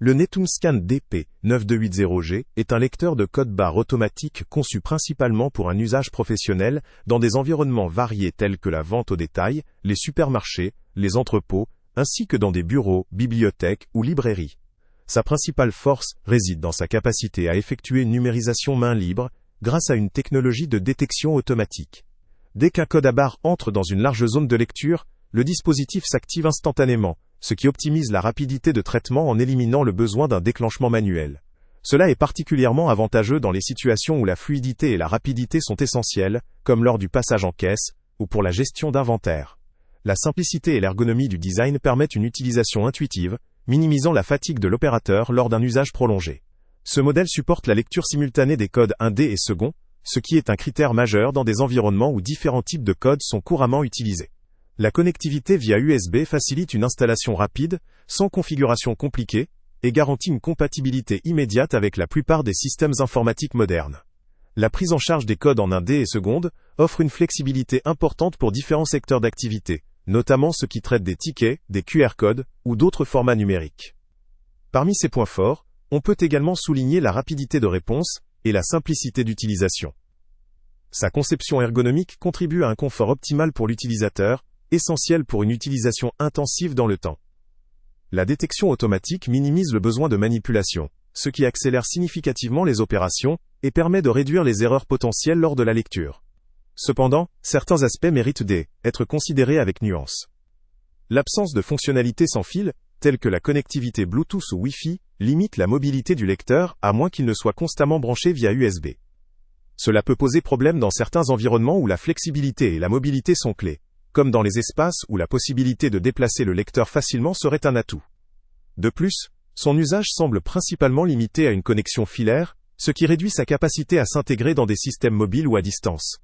Le NetumScan DP9280G est un lecteur de code barre automatique conçu principalement pour un usage professionnel dans des environnements variés tels que la vente au détail, les supermarchés, les entrepôts, ainsi que dans des bureaux, bibliothèques ou librairies. Sa principale force réside dans sa capacité à effectuer une numérisation main libre grâce à une technologie de détection automatique. Dès qu'un code à barre entre dans une large zone de lecture, le dispositif s'active instantanément, ce qui optimise la rapidité de traitement en éliminant le besoin d'un déclenchement manuel. Cela est particulièrement avantageux dans les situations où la fluidité et la rapidité sont essentielles, comme lors du passage en caisse, ou pour la gestion d'inventaire. La simplicité et l'ergonomie du design permettent une utilisation intuitive, minimisant la fatigue de l'opérateur lors d'un usage prolongé. Ce modèle supporte la lecture simultanée des codes 1D et second, ce qui est un critère majeur dans des environnements où différents types de codes sont couramment utilisés. La connectivité via USB facilite une installation rapide, sans configuration compliquée, et garantit une compatibilité immédiate avec la plupart des systèmes informatiques modernes. La prise en charge des codes en 1D et seconde offre une flexibilité importante pour différents secteurs d'activité, notamment ceux qui traitent des tickets, des QR codes ou d'autres formats numériques. Parmi ces points forts, on peut également souligner la rapidité de réponse et la simplicité d'utilisation. Sa conception ergonomique contribue à un confort optimal pour l'utilisateur, essentiel pour une utilisation intensive dans le temps. La détection automatique minimise le besoin de manipulation, ce qui accélère significativement les opérations et permet de réduire les erreurs potentielles lors de la lecture. Cependant, certains aspects méritent d'être considérés avec nuance. L'absence de fonctionnalités sans fil, telles que la connectivité Bluetooth ou Wi-Fi, limite la mobilité du lecteur à moins qu'il ne soit constamment branché via USB. Cela peut poser problème dans certains environnements où la flexibilité et la mobilité sont clés, comme dans les espaces où la possibilité de déplacer le lecteur facilement serait un atout. De plus, son usage semble principalement limité à une connexion filaire, ce qui réduit sa capacité à s'intégrer dans des systèmes mobiles ou à distance.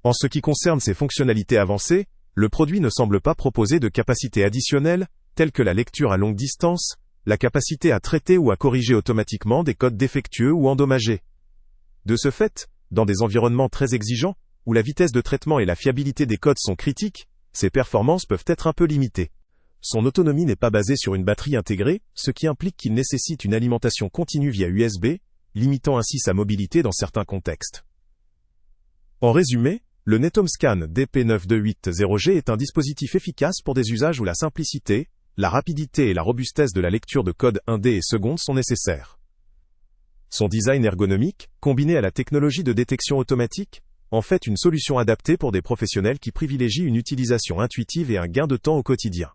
En ce qui concerne ses fonctionnalités avancées, le produit ne semble pas proposer de capacités additionnelles, telles que la lecture à longue distance, la capacité à traiter ou à corriger automatiquement des codes défectueux ou endommagés. De ce fait, dans des environnements très exigeants, où la vitesse de traitement et la fiabilité des codes sont critiques, ses performances peuvent être un peu limitées. Son autonomie n'est pas basée sur une batterie intégrée, ce qui implique qu'il nécessite une alimentation continue via USB, limitant ainsi sa mobilité dans certains contextes. En résumé, le NetumScan DP9280G est un dispositif efficace pour des usages où la simplicité, la rapidité et la robustesse de la lecture de code 1D et seconde sont nécessaires. Son design ergonomique, combiné à la technologie de détection automatique, en fait une solution adaptée pour des professionnels qui privilégient une utilisation intuitive et un gain de temps au quotidien.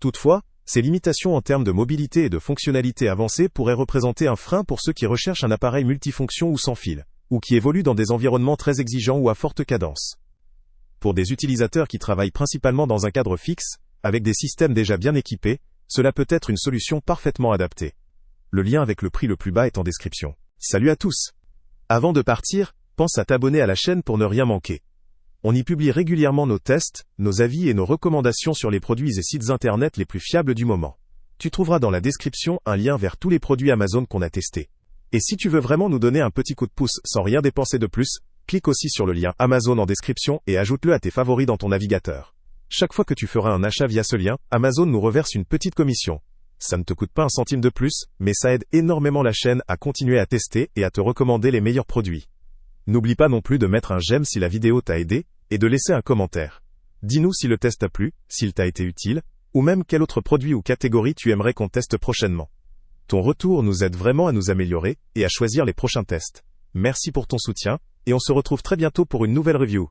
Toutefois, ces limitations en termes de mobilité et de fonctionnalité avancée pourraient représenter un frein pour ceux qui recherchent un appareil multifonction ou sans fil, ou qui évoluent dans des environnements très exigeants ou à forte cadence. Pour des utilisateurs qui travaillent principalement dans un cadre fixe, avec des systèmes déjà bien équipés, cela peut être une solution parfaitement adaptée. Le lien avec le prix le plus bas est en description. Salut à tous! Avant de partir, pense à t'abonner à la chaîne pour ne rien manquer. On y publie régulièrement nos tests, nos avis et nos recommandations sur les produits et sites internet les plus fiables du moment. Tu trouveras dans la description un lien vers tous les produits Amazon qu'on a testés. Et si tu veux vraiment nous donner un petit coup de pouce sans rien dépenser de plus, clique aussi sur le lien Amazon en description et ajoute-le à tes favoris dans ton navigateur. Chaque fois que tu feras un achat via ce lien, Amazon nous reverse une petite commission. Ça ne te coûte pas un centime de plus, mais ça aide énormément la chaîne à continuer à tester et à te recommander les meilleurs produits. N'oublie pas non plus de mettre un j'aime si la vidéo t'a aidé, et de laisser un commentaire. Dis-nous si le test t'a plu, s'il t'a été utile, ou même quel autre produit ou catégorie tu aimerais qu'on teste prochainement. Ton retour nous aide vraiment à nous améliorer, et à choisir les prochains tests. Merci pour ton soutien, et on se retrouve très bientôt pour une nouvelle review.